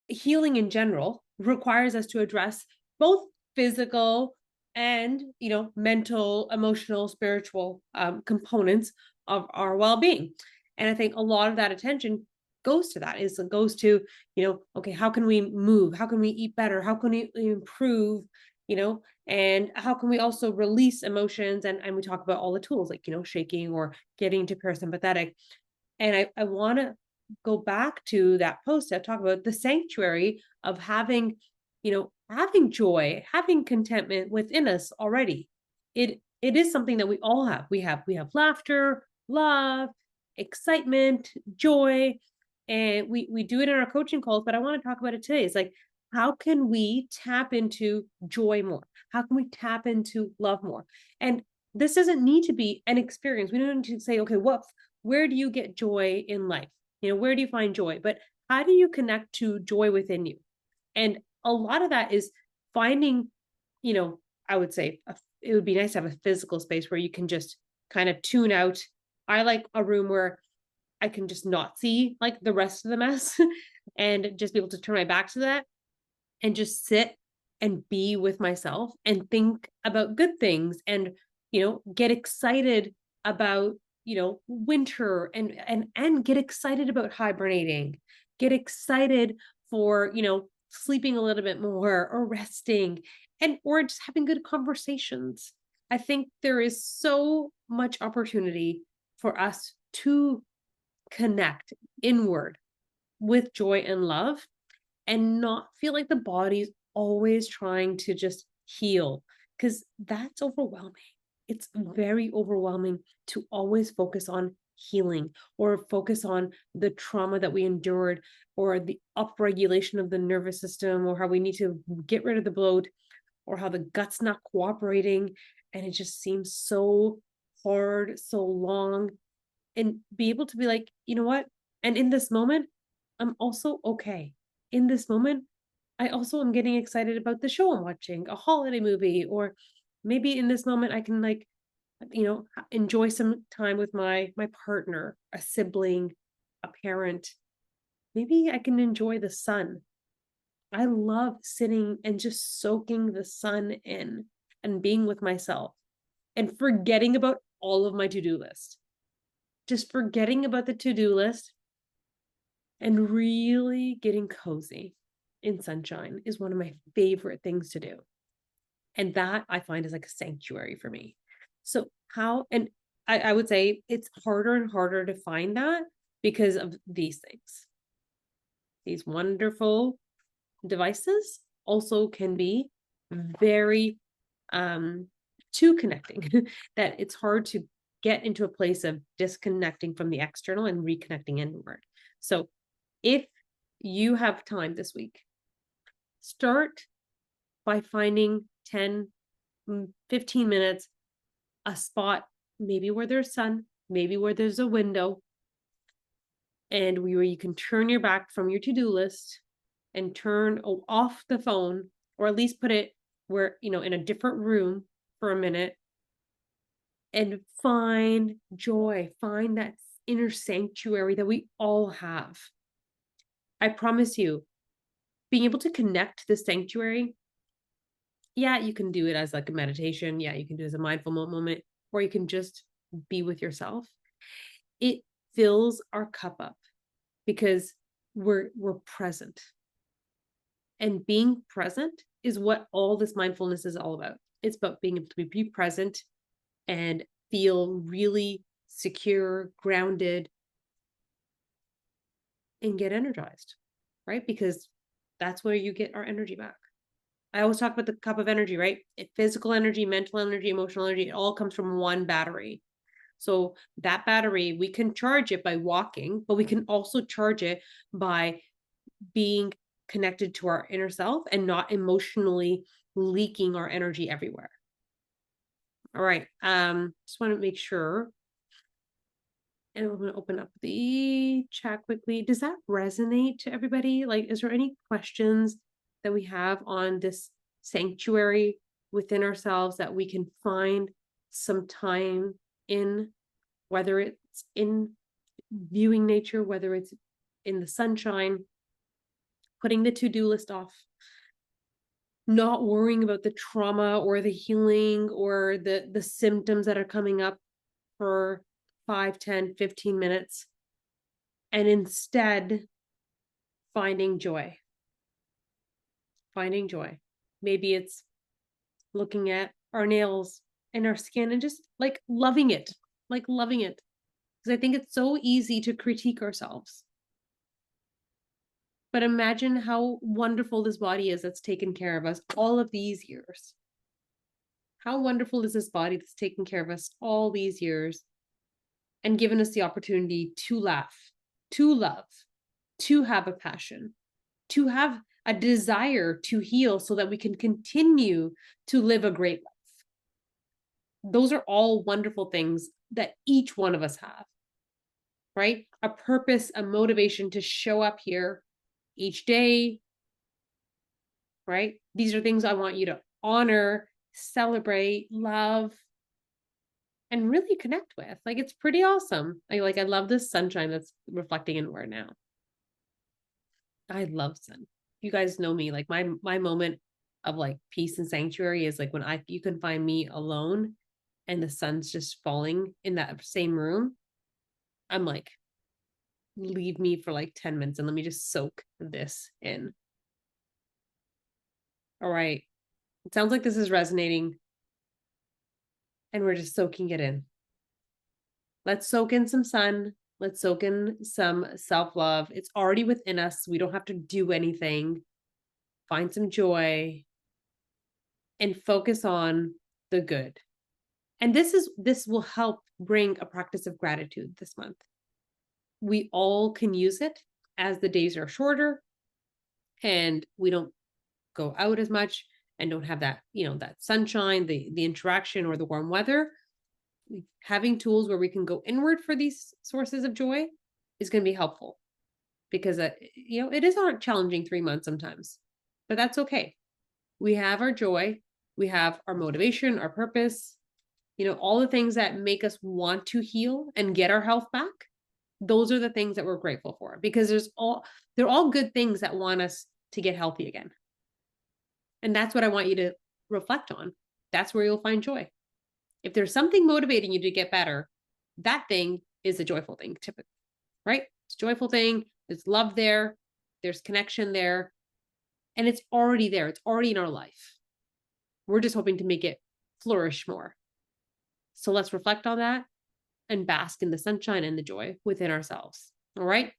healing in general requires us to address both physical and, mental, emotional, spiritual components of our well-being. And I think a lot of that attention goes to that, is it goes to, okay, how can we move, how can we eat better, how can we improve, and how can we also release emotions, and we talk about all the tools like, shaking or getting to parasympathetic. And I want to go back to that post that talk about the sanctuary of having, having joy, having contentment within us already. It is something that we all have. We have laughter, love, excitement, joy, and we do it in our coaching calls. But I want to talk about it today. It's like, how can we tap into joy more? How can we tap into love more? And this doesn't need to be an experience. We don't need to say, okay, where do you get joy in life? Where do you find joy? But how do you connect to joy within you? And a lot of that is finding, I would say it would be nice to have a physical space where you can just kind of tune out. I like a room where I can just not see like the rest of the mess and just be able to turn my back to that and just sit and be with myself and think about good things and, get excited about, winter, and get excited about hibernating, get excited for, sleeping a little bit more or resting, and or just having good conversations. I think there is so much opportunity for us to connect inward with joy and love and not feel like the body's always trying to just heal, because that's overwhelming. It's very overwhelming to always focus on healing or focus on the trauma that we endured or the upregulation of the nervous system or how we need to get rid of the bloat or how the gut's not cooperating. And it just seems so hard, so long. And be able to be like, you know what? And in this moment, I'm also okay. In this moment, I also am getting excited about the show I'm watching, a holiday movie, or maybe in this moment I can like, enjoy some time with my partner, a sibling, a parent. Maybe I can enjoy the sun. I love sitting and just soaking the sun in and being with myself and forgetting about all of my to-do list. Just forgetting about the to-do list and really getting cozy in sunshine is one of my favorite things to do. And that I find is like a sanctuary for me. So and I would say it's harder and harder to find that because of these things. These wonderful devices also can be very too connecting that it's hard to get into a place of disconnecting from the external and reconnecting inward. So if you have time this week, start by finding 10, 15 minutes, a spot, maybe where there's sun, maybe where there's a window, and where you can turn your back from your to-do list and turn off the phone, or at least put it where, in a different room for a minute, and find joy, find that inner sanctuary that we all have. I promise you, being able to connect to the sanctuary, yeah, you can do it as like a meditation. Yeah, you can do it as a mindful moment, or you can just be with yourself. It fills our cup up because we're present. And being present is what all this mindfulness is all about. It's about being able to be present and feel really secure, grounded, and get energized, right? Because that's where you get our energy back. I always talk about the cup of energy, right? Physical energy, mental energy, emotional energy, it all comes from one battery. So that battery, we can charge it by walking, but we can also charge it by being connected to our inner self and not emotionally leaking our energy everywhere. All right. Just want to make sure. And I'm going to open up the chat quickly. Does that resonate to everybody? Like, is there any questions that we have on this sanctuary within ourselves that we can find some time in, whether it's in viewing nature, whether it's in the sunshine, putting the to-do list off, not worrying about the trauma or the healing or the symptoms that are coming up for 5, 10, 15 minutes, and instead finding joy. Finding joy. Maybe it's looking at our nails and our skin and just like loving it. Like loving it. Because I think it's so easy to critique ourselves. But imagine how wonderful this body is that's taken care of us all of these years. How wonderful is this body that's taken care of us all these years and given us the opportunity to laugh, to love, to have a passion, to have a desire to heal so that we can continue to live a great life. Those are all wonderful things that each one of us have, right? A purpose, a motivation to show up here each day, right? These are things I want you to honor, celebrate, love, and really connect with. Like, it's pretty awesome. I love this sunshine that's reflecting inward now. I love sun. You guys know me. Like my moment of like peace and sanctuary is like when you can find me alone and the sun's just falling in that same room. I'm like, leave me for like 10 minutes and let me just soak this in. All right. It sounds like this is resonating and we're just soaking it in. Let's soak in some sun. Let's soak in some self-love. It's already within us. We don't have to do anything. Find some joy and focus on the good. And this will help bring a practice of gratitude this month. We all can use it as the days are shorter and we don't go out as much and don't have that, that sunshine, the interaction or the warm weather. Having tools where we can go inward for these sources of joy is going to be helpful because, it is a challenging 3 months sometimes, but that's okay. We have our joy. We have our motivation, our purpose, all the things that make us want to heal and get our health back. Those are the things that we're grateful for because they're all good things that want us to get healthy again. And that's what I want you to reflect on. That's where you'll find joy. If there's something motivating you to get better, that thing is a joyful thing, typically, right? It's a joyful thing. There's love there. There's connection there. And it's already there. It's already in our life. We're just hoping to make it flourish more. So let's reflect on that and bask in the sunshine and the joy within ourselves. All right.